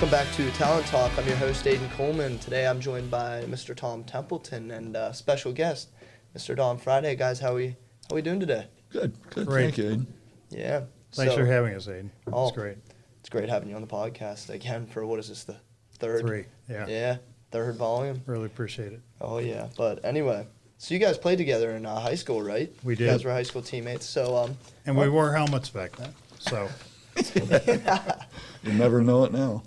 welcome back to Talon Talk. I'm your host, Aiden Coleman. Today I'm joined by Mr. Tom Templeton and special guest, Mr. Don Friday. Guys, how we doing today? Good. Great. Thank you, Aiden. Yeah. Thanks for having us, Aiden. It's great. It's great having you on the podcast again for, what is this, the third? Three, yeah. Yeah, third volume. Really appreciate it. Oh, yeah. But anyway, so you guys played together in high school, right? We did. You guys were high school teammates. So, and we wore helmets back then, so. You never know it now.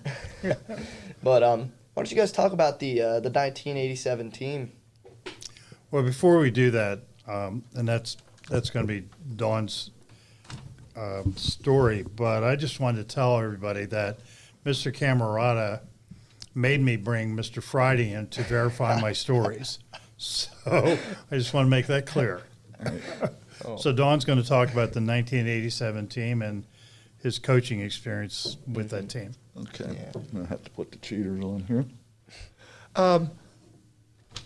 But why don't you guys talk about the 1987 team? Well, before we do that, and that's going to be Dawn's story, but I just wanted to tell everybody that Mr. Camerata made me bring Mr. Friday in to verify my stories. So I just want to make that clear. So Dawn's going to talk about the 1987 team and his coaching experience with that team. Okay. Yeah. I'm going to have to put the cheaters on here.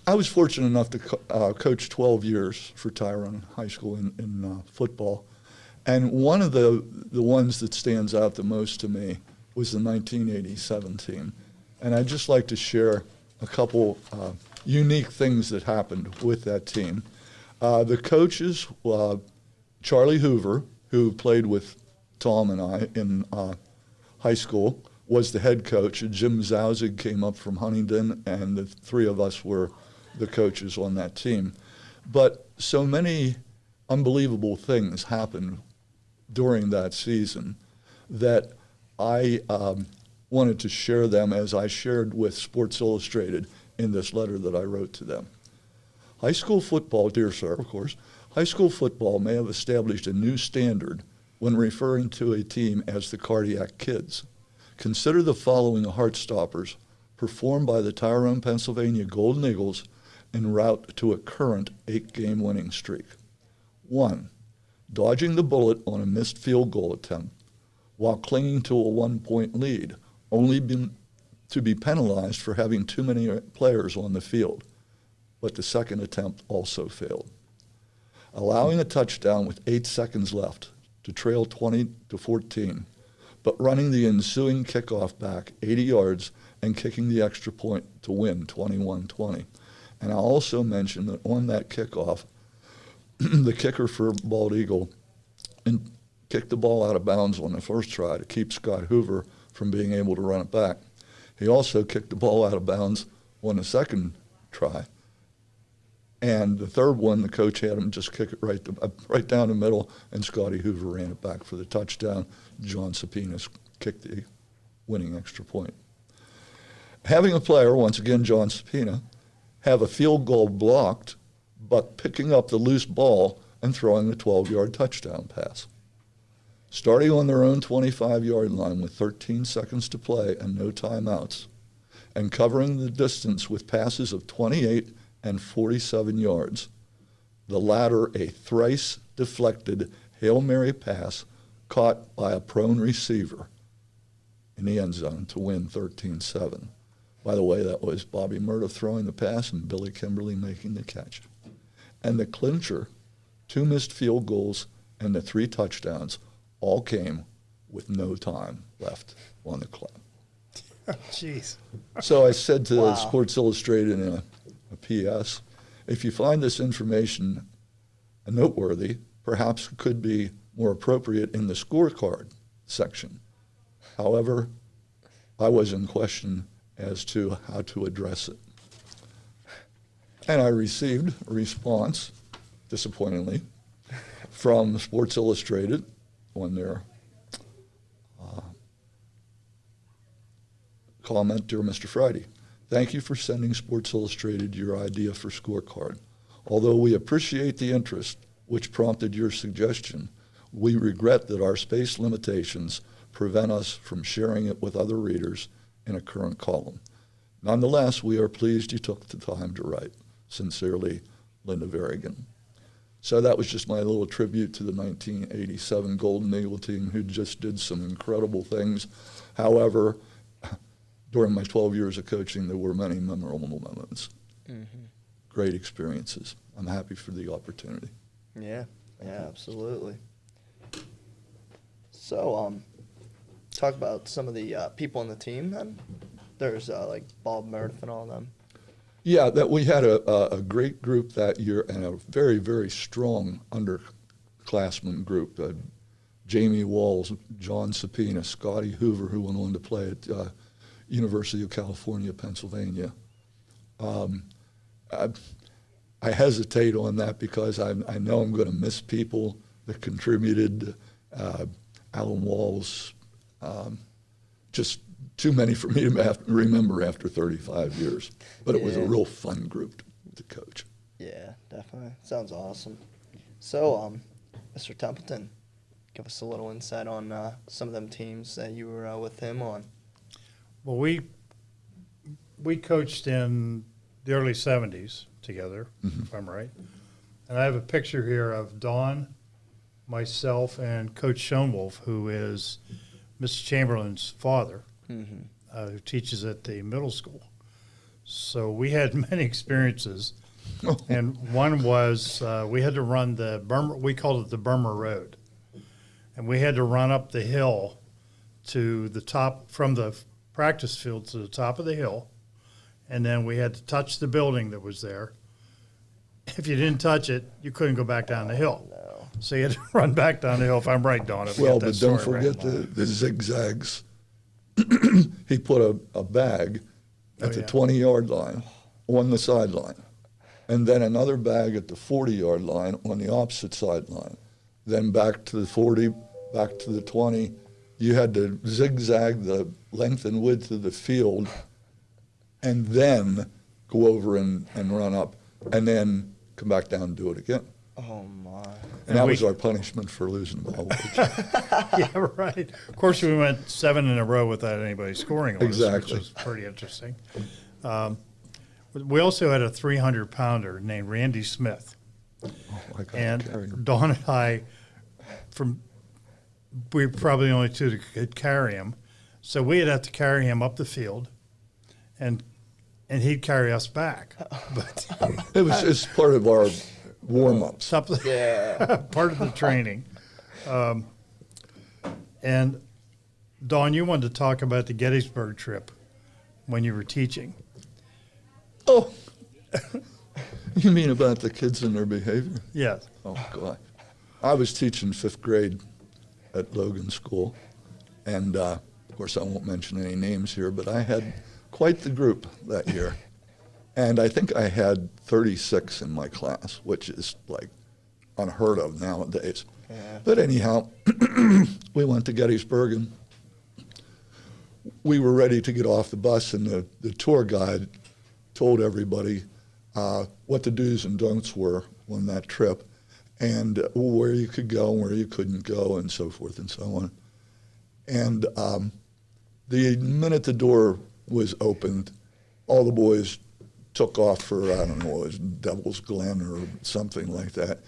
I was fortunate enough to coach 12 years for Tyrone High School in football. And one of the ones that stands out the most to me was the 1987 team. And I'd just like to share a couple unique things that happened with that team. The coaches, Charlie Hoover, who played with Tom and I in high school, was the head coach. Jim Zauzig came up from Huntingdon, and the three of us were the coaches on that team. But so many unbelievable things happened during that season that I wanted to share them as I shared with Sports Illustrated in this letter that I wrote to them. High school football, dear sir, of course, high school football may have established a new standard when referring to a team as the Cardiac Kids. Consider the following heartstoppers performed by the Tyrone, Pennsylvania Golden Eagles en route to a current 8-game winning streak. 1. Dodging the bullet on a missed field goal attempt while clinging to a 1-point lead, only to be penalized for having too many players on the field. But the second attempt also failed. Allowing a touchdown with 8 seconds left to trail 20-14, but running the ensuing kickoff back 80 yards and kicking the extra point to win 21-20. And I'll also mention that on that kickoff, the kicker for Bald Eagle kicked the ball out of bounds on the first try to keep Scott Hoover from being able to run it back. He also kicked the ball out of bounds on the second try. And the third one, the coach had him just kick it right down the middle, and Scotty Hoover ran it back for the touchdown. John Sapinas kicked the winning extra point. Having a player, once again John Sapina, have a field goal blocked, but picking up the loose ball and throwing the 12-yard touchdown pass. Starting on their own 25-yard line with 13 seconds to play and no timeouts, and covering the distance with passes of 28 and 47 yards, the latter a thrice deflected Hail Mary pass caught by a prone receiver in the end zone to win 13-7. By the way, that was Bobby Murda throwing the pass and Billy Kimberly making the catch. And the clincher, 2 missed field goals and the 3 touchdowns all came with no time left on the clock. Jeez. So I said to Sports Illustrated in a PS, if you find this information noteworthy, perhaps it could be more appropriate in the scorecard section. However, I was in question as to how to address it. And I received a response, disappointingly, from Sports Illustrated on their comment, Dear Mr. Friday, thank you for sending Sports Illustrated your idea for scorecard. Although we appreciate the interest which prompted your suggestion, we regret that our space limitations prevent us from sharing it with other readers in a current column. Nonetheless, we are pleased you took the time to write. Sincerely, Linda Varigan. So that was just my little tribute to the 1987 Golden Eagle team, who just did some incredible things. However, during my 12 years of coaching, there were many memorable moments. Mm-hmm. Great experiences. I'm happy for the opportunity. Yeah, absolutely. So, talk about some of the people on the team then? There's like Bob Meredith and all of them. Yeah, that we had a great group that year and a very, very strong underclassmen group. Jamie Walls, John Sapina, Scotty Hoover, who went on to play at University of California, Pennsylvania. I hesitate on that because I know I'm going to miss people that contributed. Alan Walls, just too many for me to remember after 35 years. But it was a real fun group to coach. Yeah, definitely. Sounds awesome. So, Mr. Templeton, give us a little insight on some of them teams that you were with him on. Well, we coached in the early 70s together, if I'm right. And I have a picture here of Don, myself, and Coach Schoenwolf, who is Mr. Chamberlain's father, who teaches at the middle school. So we had many experiences. And one was we had to run the Burma, we called it the Burma Road. And we had to run up the hill to the top, from the practice field to the top of the hill. And then we had to touch the building that was there. If you didn't touch it, you couldn't go back down the hill. No. So you had to run back down the hill, if I'm right, Don. Well, but don't forget the zigzags. He put a bag at the 20-yard line on the sideline, and then another bag at the 40-yard line on the opposite sideline. Then back to the 40, back to the 20. You had to zigzag the length and width of the field and then go over and run up and then come back down and do it again. Oh, my. And that was our punishment for losing the ball. Yeah, right. Of course, we went 7 in a row without anybody scoring on Exactly. us, which was pretty interesting. We also had a 300-pounder named Randy Smith. Oh, I got And to carry him. Don and I, we were probably the only two that could carry him. So we'd have to carry him up the field, and he'd carry us back. But It's part of our warm-ups. something, Yeah. part of the training. And Don, you wanted to talk about the Gettysburg trip when you were teaching. Oh, you mean about the kids and their behavior? Yes. Oh, God. I was teaching 5th grade at Logan School, and of course I won't mention any names here, but I had quite the group that year. And I think I had 36 in my class, which is like unheard of nowadays. Yeah. But anyhow, we went to Gettysburg, and we were ready to get off the bus, and the tour guide told everybody what the do's and don'ts were on that trip, and where you could go and where you couldn't go, and so forth and so on. And the minute the door was opened, all the boys took off for, I don't know, it was Devil's Glen or something like that,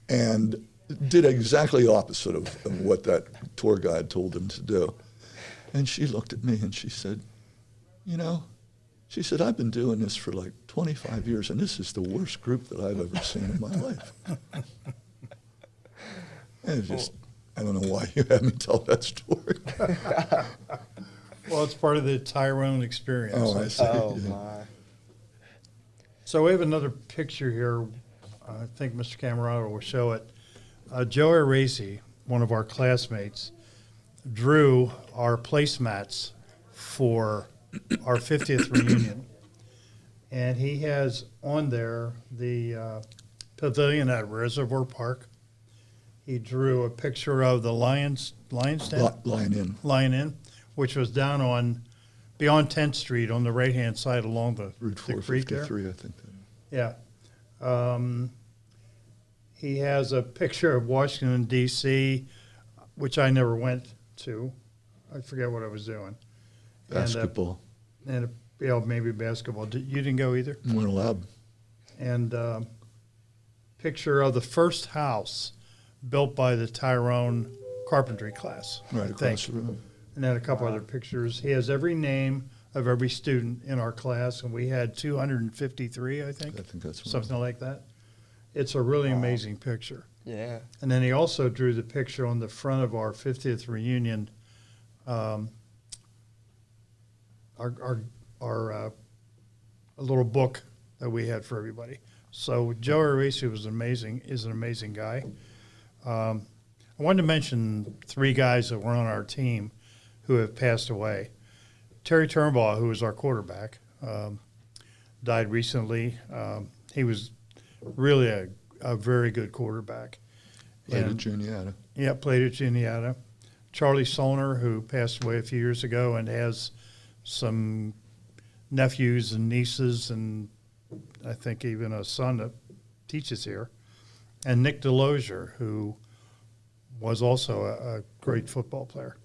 and did exactly opposite of what that tour guide told them to do. And she looked at me and she said, you know, she said, I've been doing this for like 25 years, and this is the worst group that I've ever seen in my life. And it's just, I don't know why you had me tell that story. Well, it's part of the Tyrone experience. Oh, I see. Oh, Yeah. my. So we have another picture here. I think Mr. Camerata will show it. Joey Racy, one of our classmates, drew our placemats for our 50th reunion. And he has on there the pavilion at Reservoir Park. He drew a picture of the Lions Den? Line in. Which was down on, beyond 10th Street on the right-hand side along the Route the creek there. 453, I think. Yeah. He has a picture of Washington, D.C., which I never went to. I forget what I was doing. Basketball. And maybe basketball. You didn't go either? Weren't allowed. And picture of the first house built by the Tyrone carpentry class, Right I across think. the road. And then a couple other pictures. He has every name of every student in our class, and we had 253, I think. I think that's right. Something like that. It's a really amazing picture. Yeah. And then he also drew the picture on the front of our 50th reunion our a little book that we had for everybody. So Joe Arisi is an amazing guy. I wanted to mention 3 guys that were on our team who have passed away. Terry Turnbaugh, who was our quarterback, died recently. He was really a very good quarterback. Played at Juniata. Yeah, played at Juniata. Charlie Solner, who passed away a few years ago and has some nephews and nieces, and I think even a son that teaches here. And Nick DeLozier, who was also a great football player.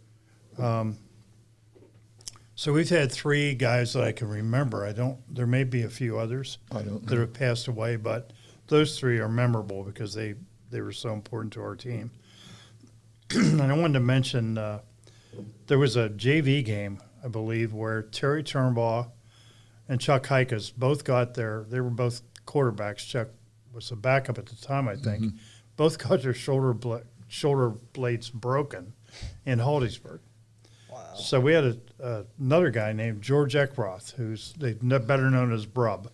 So we've had 3 guys that I can remember. There may be a few others that have passed away, but those 3 are memorable because they were so important to our team. And I wanted to mention there was a JV game, I believe, where Terry Turnbaugh and Chuck Hikas both got they were both quarterbacks. Chuck was a backup at the time, I think. Mm-hmm. Both got their shoulder blades broken in Holdiesburg. Wow. So we had another guy named George Eckroth, who's better known as Brub,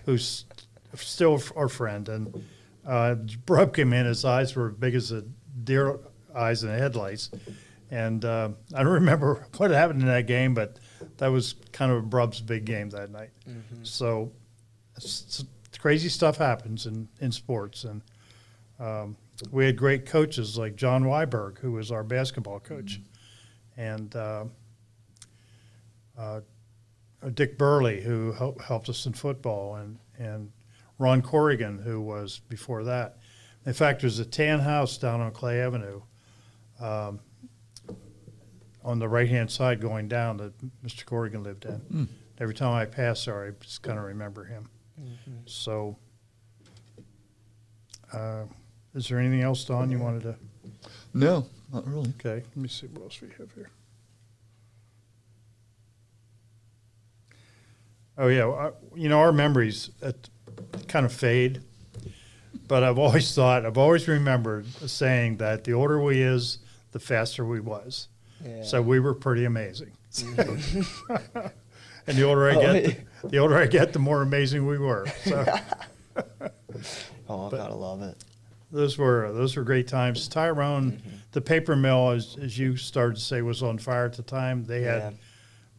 who's still our friend. And Brub came in, his eyes were big as a deer eyes in the headlights. And I don't remember what happened in that game, but that was kind of Brub's big game that night. Mm-hmm. So crazy stuff happens in sports. And we had great coaches like John Weiberg, who was our basketball coach. Mm-hmm. And Dick Burley, who helped us in football, and Ron Corrigan, who was before that. In fact, there's a tan house down on Clay Avenue on the right-hand side going down that Mr. Corrigan lived in. Mm. Every time I pass there, I just kind of remember him. Mm-hmm. So is there anything else, Don, you wanted to? No, not really. Okay, let me see what else we have here. Oh, yeah, our memories kind of fade, but I've always remembered saying that the older we is, the faster we was. Yeah. So we were pretty amazing. Mm-hmm. And the older I get, the more amazing we were. So. Gotta love it. Those were great times. Tyrone, mm-hmm. The paper mill, as you started to say, was on fire at the time. They had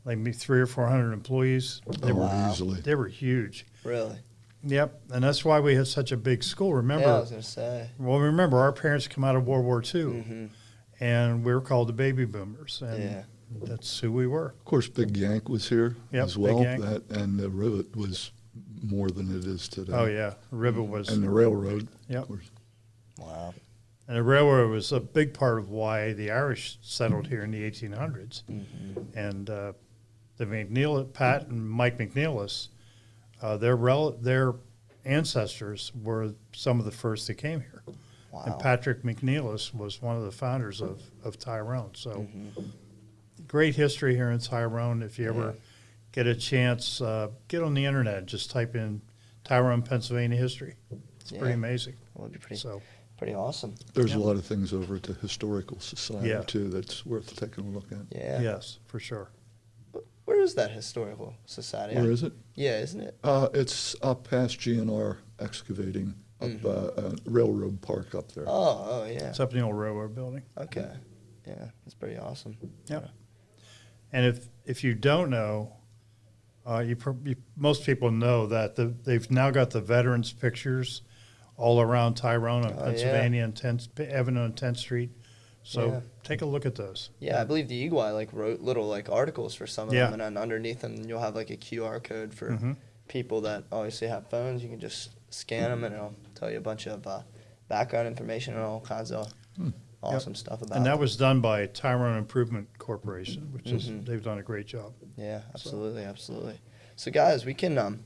like maybe 300 or 400 employees. They were huge. Really? Yep, and that's why we had such a big school. Remember? Yeah, I was going to say. Well, remember, our parents come out of World War II, mm-hmm. and we were called the baby boomers, and that's who we were. Of course, Big Yank was here as well, and the rivet was more than it is today. Oh, yeah, the rivet was. And the railroad. Yep. Wow. And the railroad was a big part of why the Irish settled here in the 1800s. Mm-hmm. And Pat and Mike McNeilis, their ancestors were some of the first that came here. Wow. And Patrick McNeilis was one of the founders of Tyrone. So great history here in Tyrone. If you ever get a chance, get on the internet and just type in Tyrone, Pennsylvania history. It's pretty amazing. Well, it'd be pretty awesome. There's a lot of things over at the Historical Society, too, that's worth taking a look at. Yeah. Yes, for sure. Where is that Historical Society? Where is it? Yeah, isn't it? It's up past GNR Excavating, up Railroad Park up there. Oh, yeah. It's up in the old railroad building. Okay. Yeah, that's pretty awesome. Yep. And if you don't know, most people know that they've now got the veterans pictures all around Tyrone and Pennsylvania and Avenue and 10th Street. So take a look at those. Yeah, I believe the EGY wrote little articles for some of them, and then underneath them you'll have a QR code for people that obviously have phones. You can just scan them and it'll tell you a bunch of background information and all kinds of awesome stuff about it. And that was done by Tyrone Improvement Corporation, which is they've done a great job. Yeah, absolutely. So guys, we can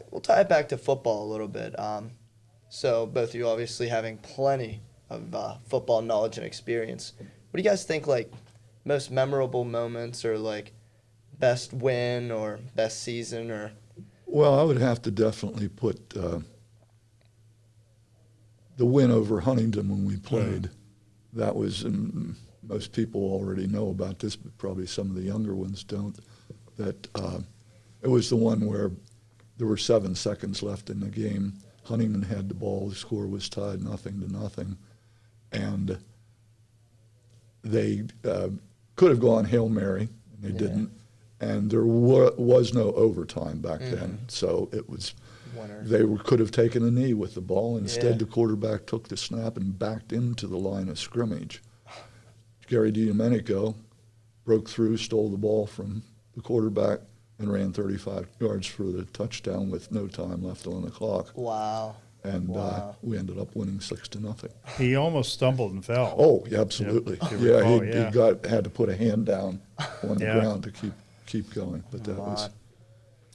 we'll tie it back to football a little bit. So both of you obviously having plenty of football knowledge and experience. What do you guys think most memorable moments or best win or best season or? Well, I would have to definitely put the win over Huntington when we played that was, and most people already know about this, but probably some of the younger ones don't, that it was the one where there were 7 seconds left in the game. Honeyman had the ball. The score was tied 0-0, and they could have gone Hail Mary, and they didn't. And there was no overtime back then, so it was. They could have taken a knee with the ball. Instead, the quarterback took the snap and backed into the line of scrimmage. Gary DiDomenico broke through, stole the ball from the quarterback, and ran 35 yards for the touchdown with no time left on the clock. Wow. And we ended up winning 6-0. He almost stumbled and fell. Oh, yeah, absolutely. He had to put a hand down on the ground to keep going. But that was.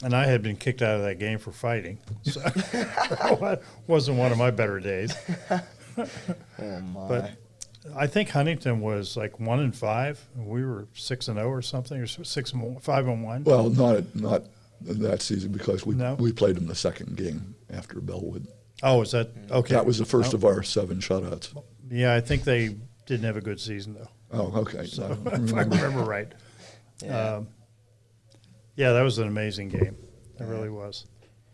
And I had been kicked out of that game for fighting. So it wasn't one of my better days. Oh my. But I think Huntington was like 1-5. We were 6-0 or something, or 5-1. Well, not that season because we played them the second game after Bellwood. Oh, is that okay? That was the first of our 7 shutouts. Yeah, I think they didn't have a good season though. Oh, okay. So, if I remember right. Yeah, that was an amazing game. It really was.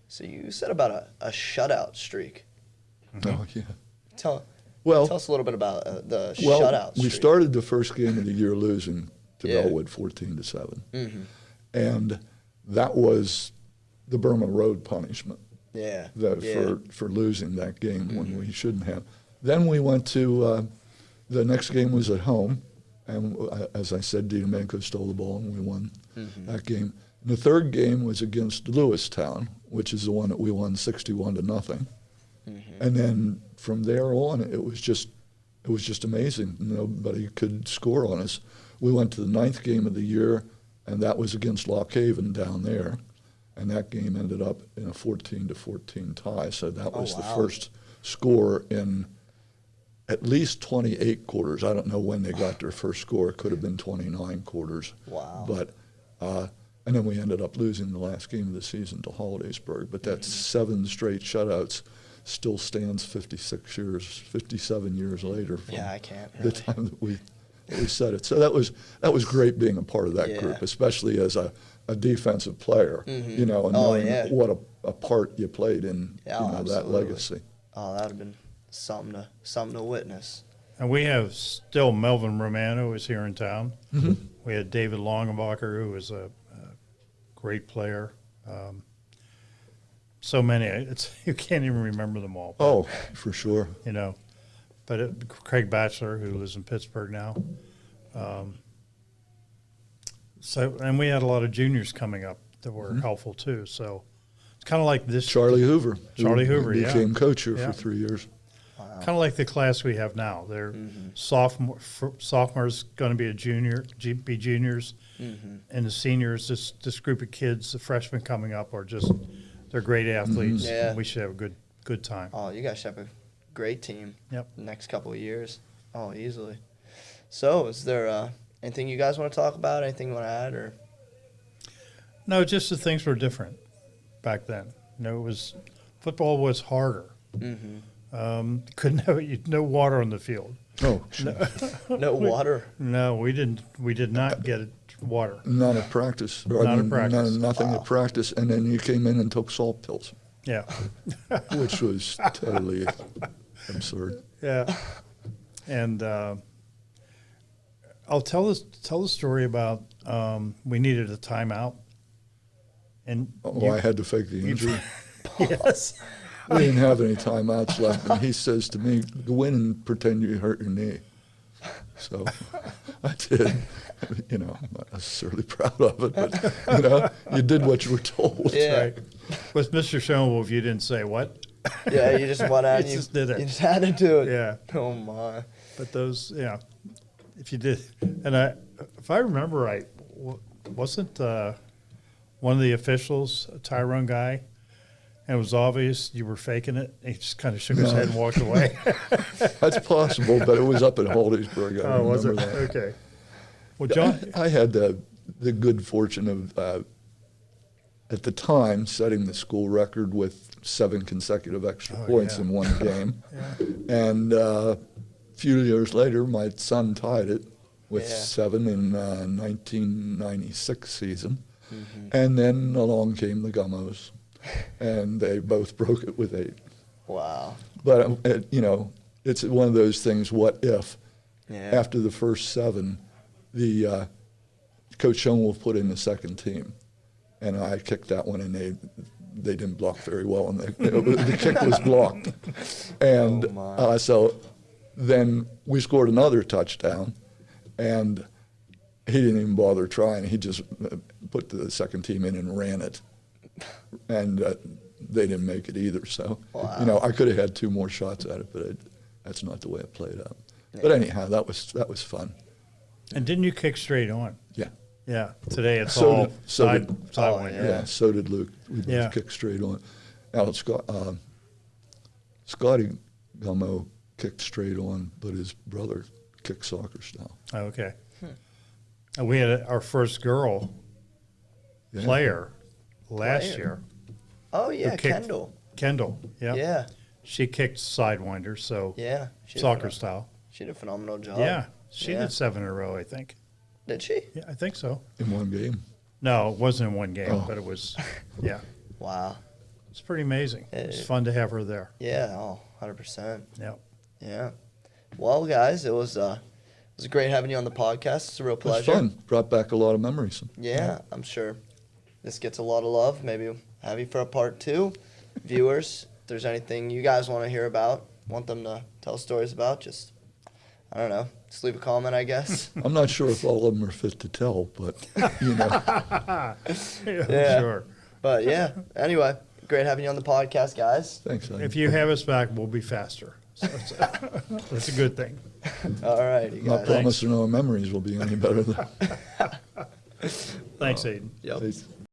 So you said about a shutout streak. Oh, yeah. Tell us a little bit about the shutout streak. We started the first game of the year losing to Bellwood 14-7. And that was the Burma Road punishment. For losing that game when we shouldn't have. Then we went to the next game was at home, and as I said, DiDomenico stole the ball and we won that game. And the third game was against Lewistown, which is the one that we won 61-0. And then from there on, it was just amazing. Nobody could score on us. We went to the 9th game of the year, and that was against Lock Haven down there. And that game ended up in a 14-14 tie. So that was the first score in at least 28 quarters. I don't know when they got their first score. It could have been 29 quarters. Wow. But and then we ended up losing the last game of the season to Hollidaysburg. But that 7 straight shutouts still stands 57 years later from the time that we said it. So that was great being a part of that group, especially as a defensive player, and knowing what a part you played in that legacy. Oh, that would have been something to witness. And we have still Melvin Romano is here in town. We had David Longenbacher, who was a great player. So many, you can't even remember them all. But, oh, for sure. But Craig Batchelor, who lives in Pittsburgh now. And we had a lot of juniors coming up that were helpful too. So it's kind of like this. Charlie Hoover. Who became coach here for 3 years. Wow. Kind of like the class we have now. They're sophomores going to be juniors, and the seniors. This group of kids, the freshmen coming up, are they're great athletes. And we should have a good time. Oh, you guys should have a great team. Yep. The next couple of years. Oh, easily. So, is there anything you guys want to talk about? Anything you want to add, or? No, just the things were different back then. Football was harder. Couldn't have no water on the field. Oh, no water. No, we didn't. We did not get water. None at practice. Nothing at practice, and then you came in and took salt pills. Yeah, which was totally absurd. Yeah, and I'll tell the story about we needed a timeout, and I had to fake the injury. Yes. We didn't have any timeouts left, and he says to me, "Go in and pretend you hurt your knee." So I did. I'm not necessarily proud of it, but you did what you were told. Yeah. Right. With Mr. Schoenwolf, you didn't say what. Yeah, you just went out and you just did it. You just had to do it. Yeah. Oh my. But those, if you did, and if I remember right, wasn't one of the officials a Tyrone guy? And it was obvious you were faking it. He just kind of shook his head and walked away. That's possible, but it was up at Hollidaysburg. I was it? That. Okay. Well, John, I had the good fortune of, at the time, setting the school record with 7 consecutive extra points in one game. And few years later, my son tied it with Yeah. 7 in 1996 season. Mm-hmm. And then along came the Gummos, and they both broke it with 8. Wow. But, it's one of those things, what if? Yeah. After the first 7, the Coach Schoen will put in the second team. And I kicked that one, and they didn't block very well, and the kick was blocked. And Oh, my. so then we scored another touchdown, and he didn't even bother trying. He just put the second team in and ran it. And they didn't make it either. So, Wow. I could have had 2 more shots at it, but that's not the way it played out. But Yeah. anyhow, that was fun. And didn't you kick straight on? Yeah. Yeah. Today it's So all did- so side did- sidewinder. Yeah. Yeah, so did Luke. We both Yeah. kicked straight on. Now, Scotty Gummo kicked straight on, but his brother kicked soccer style. Oh, okay. And we had our first girl Yeah. player last Player? year. Oh, yeah, Who kicked- Kendall. Kendall. Yeah. Yeah. She kicked sidewinder, so Yeah. She did soccer phenom- style. She did a phenomenal job. Yeah. She Yeah. did 7 in a row, I think. Did she? Yeah, I think so. In one game. No, it wasn't in one game, Oh. but it was, yeah. Wow. It's pretty amazing. It's It- fun to have her there. Yeah. Oh, 100%. Yeah. Yeah. Well, guys, it was great having you on the podcast. It's a real It was pleasure. fun. Brought back a lot of memories. Yeah, I'm sure this gets a lot of love. Maybe we'll have you for a part 2. Viewers, if there's anything you guys want to hear about, want them to tell stories about, just, I don't know, just leave a comment, I guess. I'm not sure if all of them are fit to tell, but, Yeah, Yeah. Sure. But yeah, anyway, great having you on the podcast, guys. thanks. If you have us back, we'll be faster. So that's a good thing. All right, you I'm not guys. promising our memories will be any better than Thanks, Aiden. Yep. Thanks.